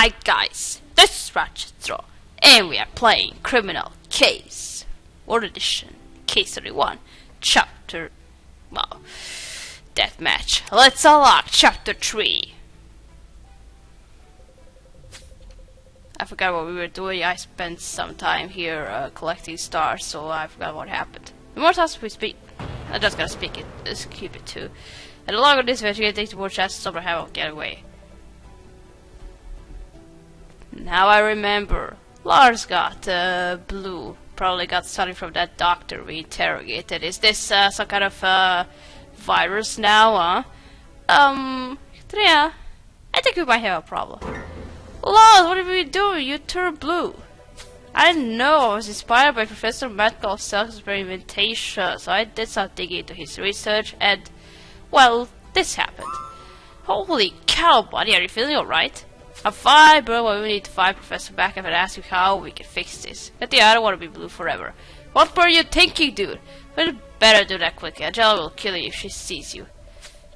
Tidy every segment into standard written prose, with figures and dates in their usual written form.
Hi guys, this is Ratchet and we are playing Criminal Case, World Edition, Case 31, Chapter, well, Deathmatch. Let's unlock Chapter 3. I forgot what we were doing. I spent some time here collecting stars, so I forgot what happened. The more times we speak, I'm just gonna speak it, just keep it too. And the longer this video takes, the more chances someone will get away. Now I remember. Lars got blue. Probably got something from that doctor we interrogated. Is this some kind of virus now, yeah. I think we might have a problem. Lars, what are we doing? You turned blue. I know. I was inspired by Professor Metcalf's self-experimentation, so I did some digging into his research, and, well, this happened. Holy cow, buddy, are you feeling alright? I'm fine, bro, but we need to find Professor Metcalf and ask him how we can fix this. But yeah, I don't want to be blue forever. What were you thinking, dude? We'd better do that quickly. Angela will kill you if she sees you.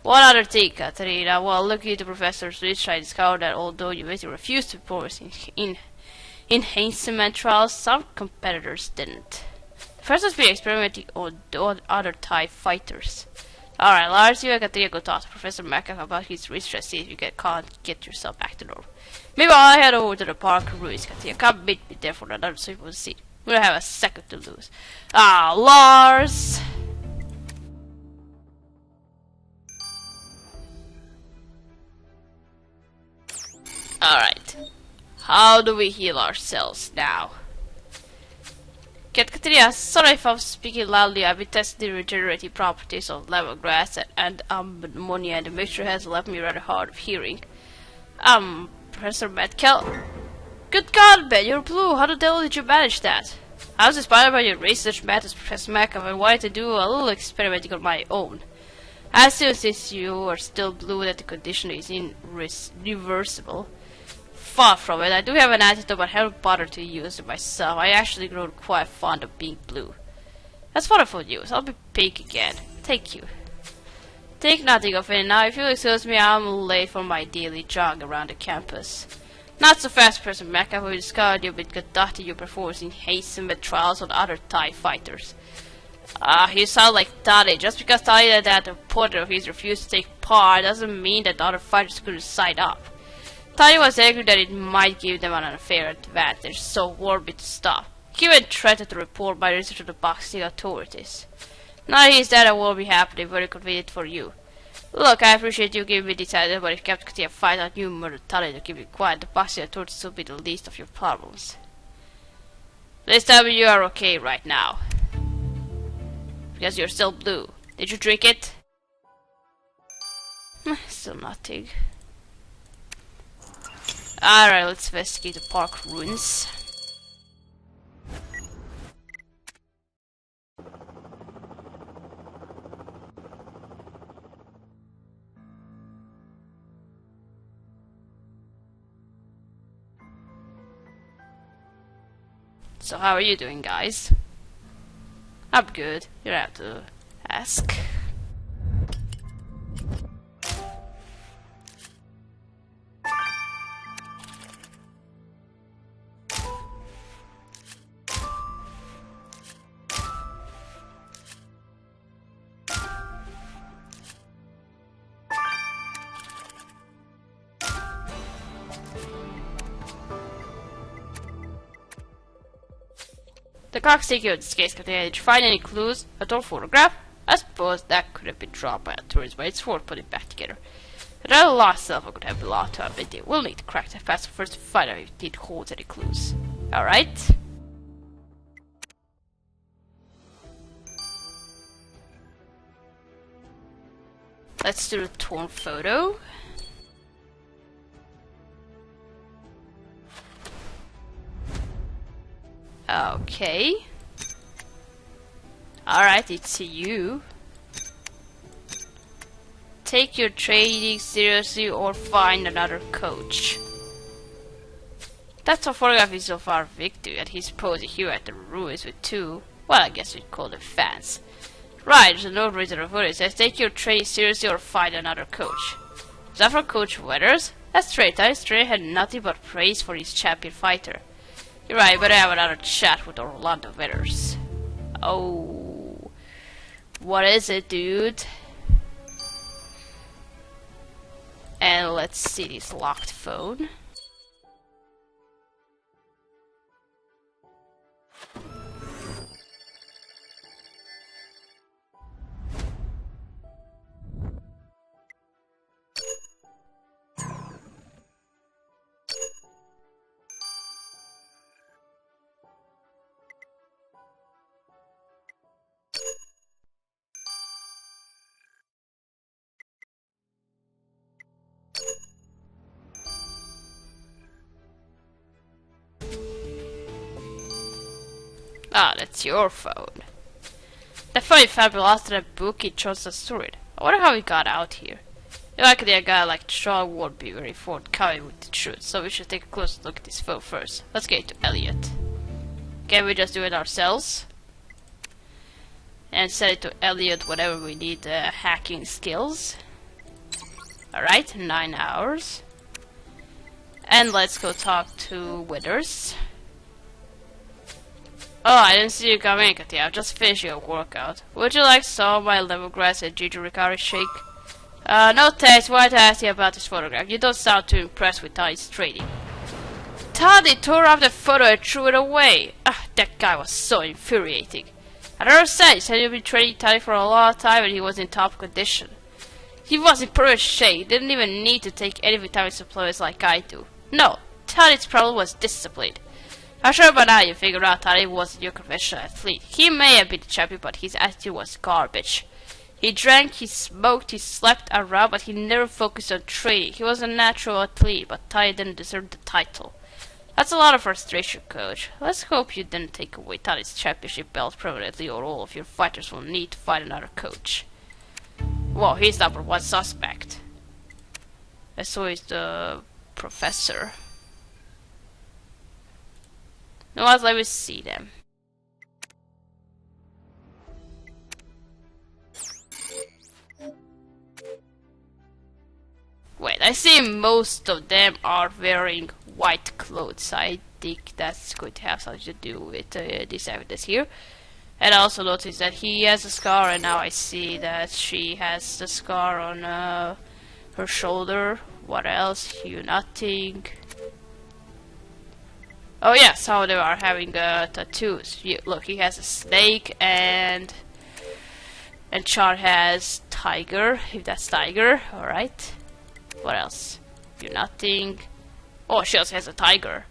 One other thing, Katarina. Well, looking into Professor's research, I discovered that although you basically refused to perform in enhancement trials, some competitors didn't. The Professor's been experimenting on other TIE fighters. Alright, Lars, you and Katarina go talk to Professor Metcalf about his research and see if you can't get yourself back to normal. Maybe I'll head over to the park ruins, Katarina. Come meet me there for another simple scene. We don't have a second to lose. Ah, Lars! Alright. How do we heal ourselves now? Katarina, sorry if I'm speaking loudly. I've been testing the regenerative properties of lemongrass and ammonia, and the mixture has left me rather hard of hearing. Professor Metcalf? Good God, man, you're blue. How the devil did you manage that? I was inspired by your research methods, Professor Metcalf, and wanted to do a little experimenting on my own. I assume since you are still blue that the condition is irreversible. Far from it. I do have an antidote, but I haven't bothered to use it myself. I actually grown quite fond of being blue. That's wonderful news. I'll be pink again. Thank you. Think nothing of it. Now, if you'll excuse me, I'm late for my daily jog around the campus. Not so fast, Professor Metcalf. We discovered you've been conducting your performance in enhancement trials on other TIE fighters. You sound like Tade. Just because Tade that the reporter of his refused to take part doesn't mean that the other fighters couldn't sign up. Tade was angry that it might give them an unfair advantage, so warned me to stop. He even threatened to report my research to the boxing authorities. Now that he's dead, I won't be happy. Very convenient for you. Look, I appreciate you giving me this idea, but if Captain Katia finds out you murdered Tade to keep it quiet, the boxing authorities will be the least of your problems. Please tell me you are okay right now. Because you're still blue. Did you drink it? Still nothing. Alright, let's investigate the park ruins. So how are you doing, guys? I'm good. You don't have to ask. The clock's taking you in this case, Katarina. Did you find any clues? A torn photograph? I suppose that could have been drawn by a tourist, but it's worth putting back together. Another lost cell phone could have belonged to a video. We'll need to crack that password first to find out if it holds any clues. Alright? Let's do the torn photo. Okay. Alright, it's you. Take your training seriously or find another coach. That's a photograph is of our victory, and he's posing here at the ruins with two, well, I guess we'd call them fans. Right, there's a note written on the footage. It says, take your training seriously or find another coach. Is that from Coach Weathers? That's straight. I straight had nothing but praise for his champion fighter. You're right, but I have another chat with Orlando Winners. Oh, what is it, dude? And let's see this locked phone. Ah, that's your phone. The phone you found belongs to that book he chose to store it. I wonder how he got out here. Likely a guy like Sean won't be very forthcoming with the truth, so we should take a closer look at this phone first. Let's get to Elliot. Can we just do it ourselves? And set it to Elliot whenever we need hacking skills. Alright, 9 hours. And let's go talk to Withers. Oh, I didn't see you coming, Katia. I've just finished your workout. Would you like some of my lemongrass and ginger Ricari shake? No thanks. Why to ask you about this photograph? You don't sound too impressed with Toddy's trading. Toddy tore off the photo and threw it away. Ah, that guy was so infuriating. I never said. He said you'd been trading Toddy for a long time and he was in top condition. He was in perfect shape. He didn't even need to take any vitamin supplements like I do. No, Toddy's problem was discipline. I'm sure by now you figured out that he wasn't your conventional athlete. He may have been the champion, but his attitude was garbage. He drank, he smoked, he slept around, but he never focused on training. He was a natural athlete, but Ty didn't deserve the title. That's a lot of frustration, coach. Let's hope you didn't take away Toddy's championship belt permanently, or all of your fighters will need to fight another coach. Well, he's number one suspect. And so is the professor. No, let me see them. Wait, I see most of them are wearing white clothes. I think that's going to have something to do with this evidence here. And I also noticed that he has a scar, and now I see that she has the scar on her shoulder. What else? You nothing. Oh yeah, some of them are having tattoos. Look, he has a snake, and Char has tiger. If that's tiger, all right. What else? You nothing. Oh, she also has a tiger.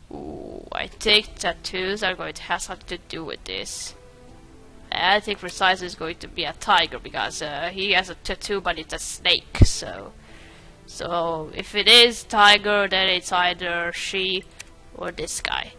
Ooh, I think tattoos are going to have something to do with this. I think precisely is going to be a tiger because he has a tattoo, but it's a snake. So if it is tiger, then it's either she or this guy.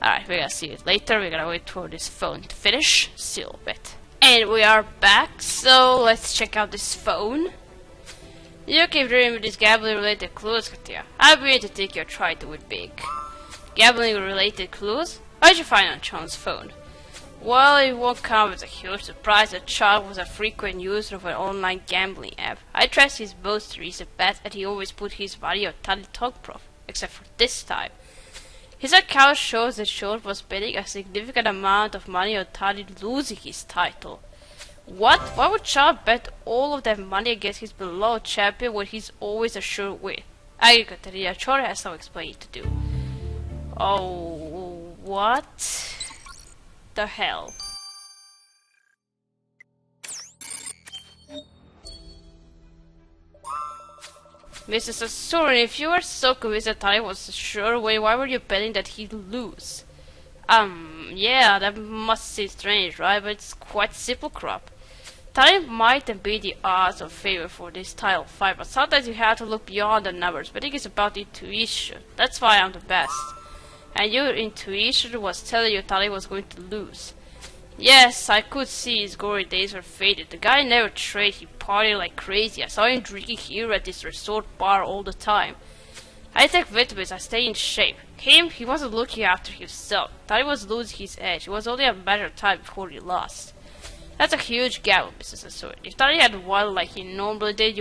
Alright, we're gonna see it later. We're gonna wait for this phone to finish. Still a bit. And we are back, so let's check out this phone. You keep dreaming with these gambling related clues, Katia. I'm going to take your try to win big. Gambling related clues? What did you find on Sean's phone? Well, it won't come as a huge surprise that Sean was a frequent user of an online gambling app. I traced his most recent bet and he always put his money on Tally Togprof, except for this time. His account shows that Sean was betting a significant amount of money on Tally losing his title. What? Why would Sean bet all of that money against his beloved champion when he's always a sure win? I get that Sean has some explaining to do. Oh, what the hell? Mrs. Asurin, if you were so convinced that Tally was a sure win, why were you betting that he'd lose? Yeah, that must seem strange, right? But it's quite simple, crop. Tally might be the odds of favor for this title fight, but sometimes you have to look beyond the numbers. Betting is about intuition. That's why I'm the best. And your intuition was telling you Tally was going to lose. Yes, I could see his glory days were faded. The guy never traded, he partied like crazy. I saw him drinking here at this resort bar all the time. I take vitamins, I stay in shape. He wasn't looking after himself. Tally was losing his edge. It was only a matter of time before he lost. That's a huge gamble, Mrs. Assoy. If Tally had won like he normally did,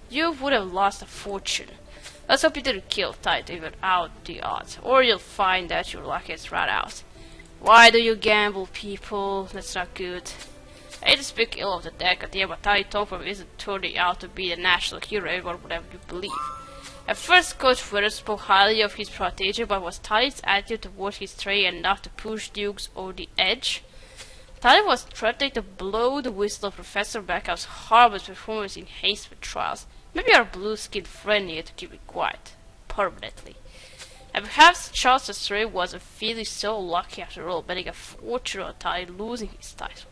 you would have lost a fortune. Let's hope you didn't kill Ty to even out the odds, or you'll find that your luck is run out. Why do you gamble, people? That's not good. I hate to speak ill of the deck, but Ty Topher isn't turning out to be the national hero everyone would have you believe. At first, Coach Weathers spoke highly of his protege, but was Ty's attitude towards his tray enough to push Dukes over the edge? Ty was threatening to blow the whistle of Professor Backup's horrible performance in Hazement trials. Maybe our blue-skinned friend needed to keep it quiet. Permanently. And perhaps Charles Stray wasn't feeling so lucky after all, betting a fortune on Ty losing his title.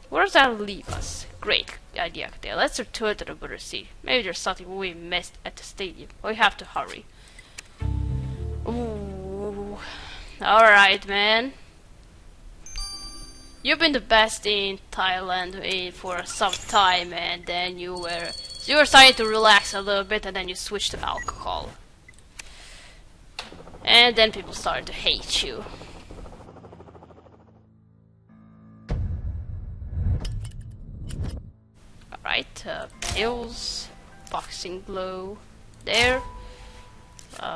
Where does that leave us? Great idea, Cadell. Let's return to the Butter Sea. Maybe there's something we missed at the stadium. We have to hurry. Ooh. Alright, man. You've been the best in Thailand for some time, and then you were starting to relax a little bit, and then you switched to alcohol. And then people started to hate you. Alright, pills, boxing glow, there,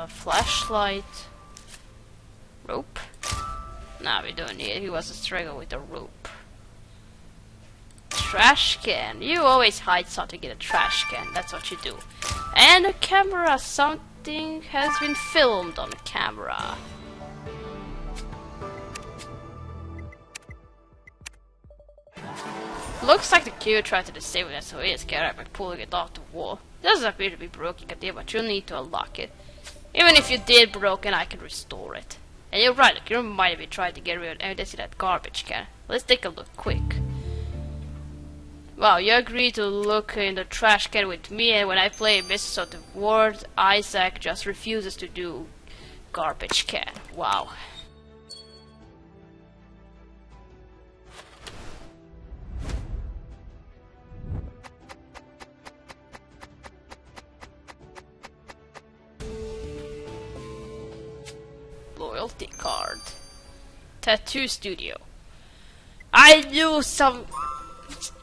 flashlight, rope. Nah, we don't need it. He was a struggle with a rope. Trash can. You always hide something in a trash can. That's what you do. And a camera. Something has been filmed on the camera. Looks like the killer tried to disable it, so he is scared by pulling it off the wall. It doesn't appear to be broken, but you'll need to unlock it. Even if you did broken, I can restore it. And you're right, look, you might be trying to get rid of evidence in that garbage can. Let's take a look quick. Wow, you agreed to look in the trash can with me, and when I play Mistress of the World, Isaac just refuses to do garbage can. Wow. Loyalty card. Tattoo studio. I knew some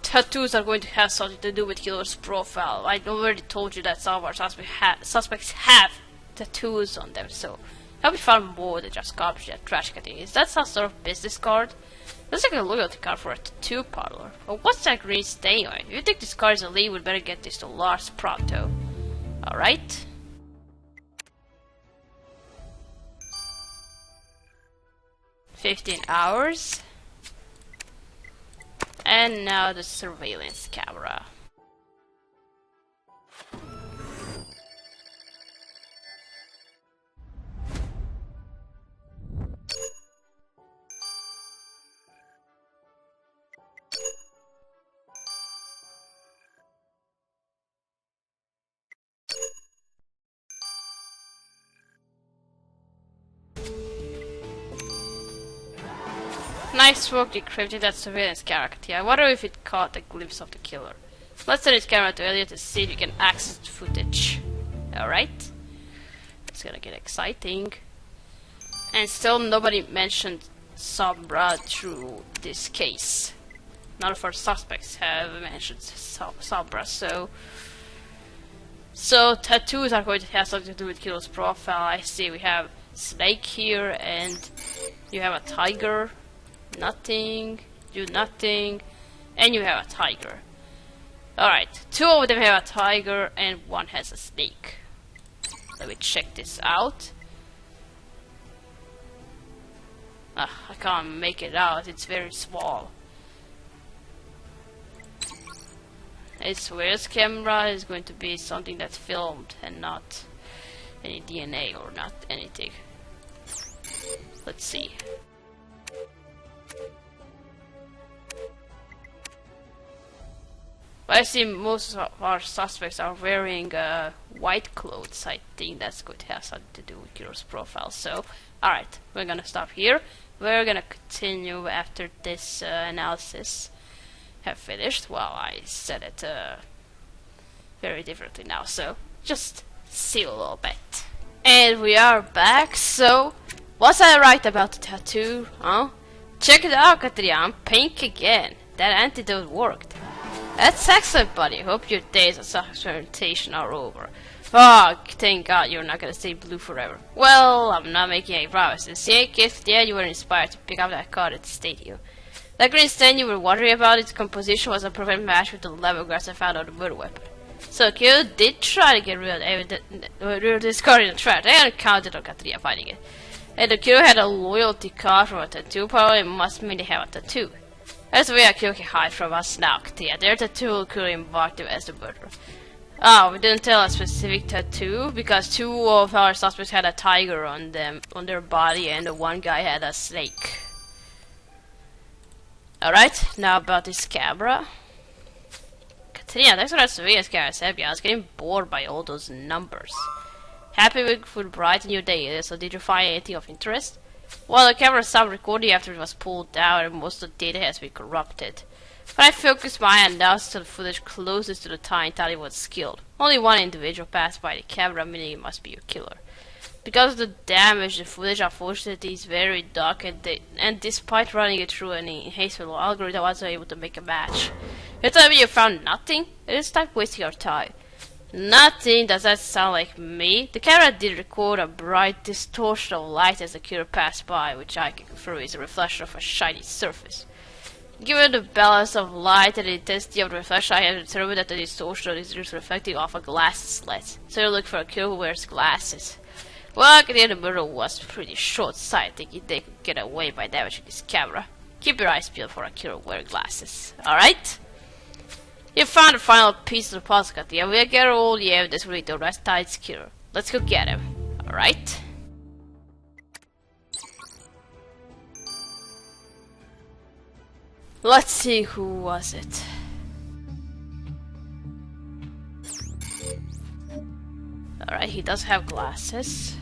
tattoos are going to have something to do with killer's profile. I already told you that some of our suspects have tattoos on them, so have we found more than just garbage and trash cutting? Is that some sort of business card? Looks like a loyalty card for a tattoo parlor. But what's that green stain on it? If you think this card is a lead, we'd better get this to Lars pronto. Alright. $15. And now the surveillance camera. Nice work decrypting that surveillance character. I wonder if it caught a glimpse of the killer. Let's send its camera to Elliot to see if you can access the footage. Alright. It's gonna get exciting. And still nobody mentioned Sabra through this case. None of our suspects have mentioned Sabra, so tattoos are going to have something to do with killer's profile. I see we have Snake here, and you have a tiger. Nothing, do nothing, and you have a tiger. Alright, 2 of them have a tiger and 1 has a snake. Let me check this out. I can't make it out, it's very small. Its where's camera is going to be something that's filmed and not any DNA or not anything. Let's see. But I see most of our suspects are wearing white clothes. I think that's going to have something to do with killer's profile. So, alright, we're gonna stop here. We're gonna continue after this analysis have finished. Well, I said it very differently now, so just see you a little bit. And we are back. So, was I right about the tattoo? Huh? Check it out, Katrian. Pink again. That antidote worked. That's excellent, buddy. Hope your days of experimentation are over. Oh, thank God you're not gonna stay blue forever. Well, I'm not making any promises. If you were inspired to pick up that card at the stadium. That green stain you were wondering about, its composition was a perfect match with the lemongrass I found on the murder weapon. So Kyo did try to get rid of this card in the trash. I counted on Katria finding it. And the Kyo had a loyalty card from a tattoo power, it must mean they have a tattoo. That's the way Akio can hide from us now, Katria. Their tattoo could embark them as the murderer. Oh, we didn't tell a specific tattoo because 2 of our suspects had a tiger on them, on their body, and the one guy had a snake. Alright, now about this camera. Katrina, thanks for that surveillance camera, Sebia. I was getting bored by all those numbers. Happy would brighten your day, so did you find anything of interest? Well, the camera stopped recording after it was pulled down and most of the data has been corrupted. But I focused my analysis to the footage closest to the time Tali was killed. Only one individual passed by the camera, meaning it must be your killer. Because of the damage, the footage unfortunately is very dark, and despite running it through an hasteful algorithm, I wasn't able to make a match. You're telling me you found nothing? It is time wasting our time. Nothing? Does that sound like me? The camera did record a bright distortion of light as the killer passed by, which I can confirm is a reflection of a shiny surface. Given the balance of light and the intensity of the reflection, I have determined that the distortion is just reflecting off a glass lens. So you look for a killer who wears glasses. Well, the murder was pretty short-sighted, thinking they could get away by damaging this camera. Keep your eyes peeled for a killer wearing glasses. Alright? You found the final piece of the puzzle, Katia. We'll get all the evidence related to the rest tonight's killer. Let's go get him. Alright? Let's see, who was it? Alright, he does have glasses.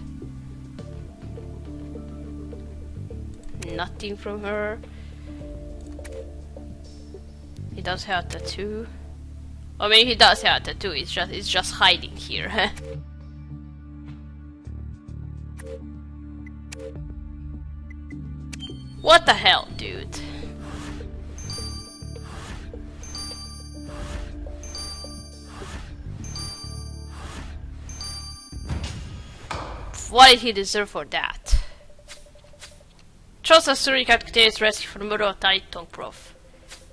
Nothing from her. He does have a tattoo. I mean, he does have a tattoo. It's just hiding here. What the hell, dude? What did he deserve for that? Trust Asuri can't contain his rescue from the murder of Tai Tong Prof.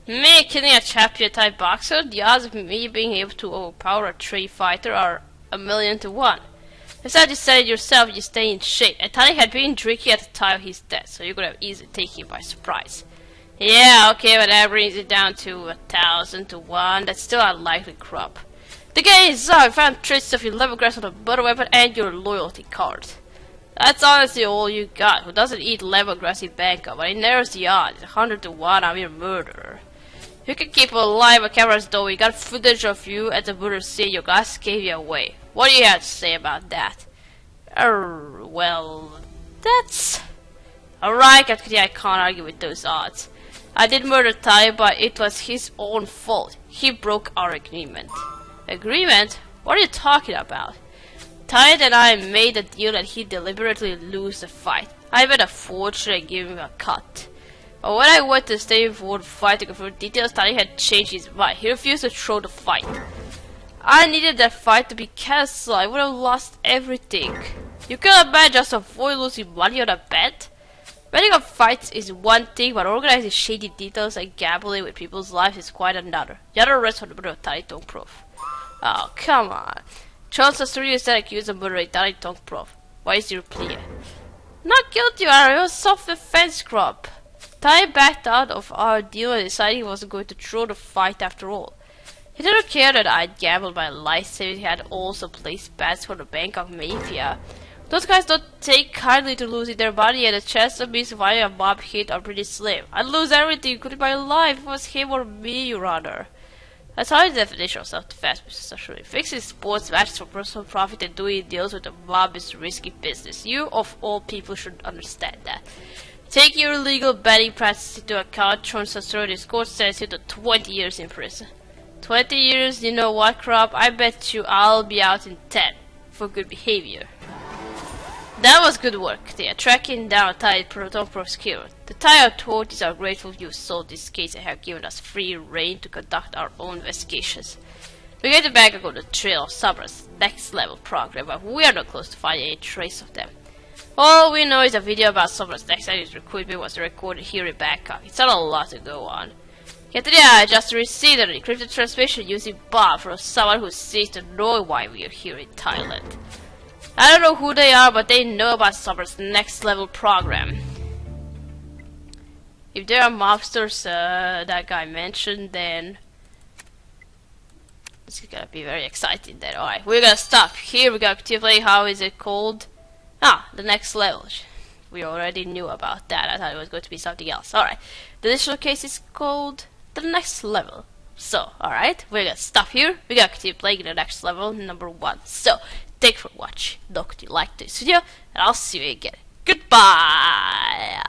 Me killing a champion type boxer, the odds of me being able to overpower a trade fighter are 1,000,000 to 1. As you said yourself, you stay in shape. And Tali had been drinking at the time of his death, so you could have easily taken him by surprise. Yeah, okay, but that brings it down to 1,000 to 1. That's still a likely crop. The game is I found traces of your lemongrass on the butter weapon and your loyalty card. That's honestly all you got. Who doesn't eat lemongrass in Bangkok? But it narrows the odds. 100 to 1, I'm your murderer. You can keep alive on cameras though. We got footage of you at the murder scene. Your guys gave you away. What do you have to say about that? Well, that's... Alright, I can't argue with those odds. I did murder Ty, but it was his own fault. He broke our agreement. Agreement? What are you talking about? Ty and I made a deal that he'd deliberately lose the fight. I bet a fortune and give him a cut. But when I went to stay for the fight to confirm details, Ty had changed his mind. He refused to throw the fight. I needed that fight to be cancelled. I would have lost everything. You can't bet just avoid losing money on a bet. Betting on fights is one thing, but organizing shady details and gambling with people's lives is quite another. The other arrest for the murder of Tai Tong Prof. Oh, come on. Charles Astoria said accused of murdering Tai Tong Prof. Why is your plea? Not guilty, Aaron. It was self-defense, crop. Tai backed out of our deal and decided he wasn't going to throw the fight after all. He didn't care that I'd gambled my life, saying he had also placed bets for the Bangkok Mafia. Those guys don't take kindly to losing their money, and the chance of me surviving a mob hit are pretty slim. I'd lose everything, including my life, if it was him or me, Your Honor. That's how the definition of self-defense, Mr. Sashuri. Fixing sports matches for personal profit and doing deals with the mob is risky business. You, of all people, should understand that. Take your illegal betting practices into account. Charles Sashuri's court sends you to 20 years in prison. 20 years, you know what, crop? I bet you I'll be out in 10 for good behavior. That was good work there, tracking down Thai proton prosecutor. The Thai authorities are grateful you solved this case and have given us free rein to conduct our own investigations. We're going to back on the trail of Sabra's next level program, but we are not close to finding any trace of them. All we know is a video about Sabra's next annual recruitment was recorded here in Bangkok. It's not a lot to go on. Yet today I just received an encrypted transmission using Bob from someone who seems to know why we are here in Thailand. I don't know who they are, but they know about Sabra's next level program. If there are mobsters that guy mentioned, then it's gonna be very exciting then. Alright, we're gonna stop here. We're gonna play, how is it called? Ah, the next level. We already knew about that. I thought it was going to be something else. Alright, the additional case is called the next level. So, alright, we're gonna stop here. We're gonna continue playing the next level, number 1. So, thanks for watching. Don't forget to like this video, and I'll see you again. Goodbye!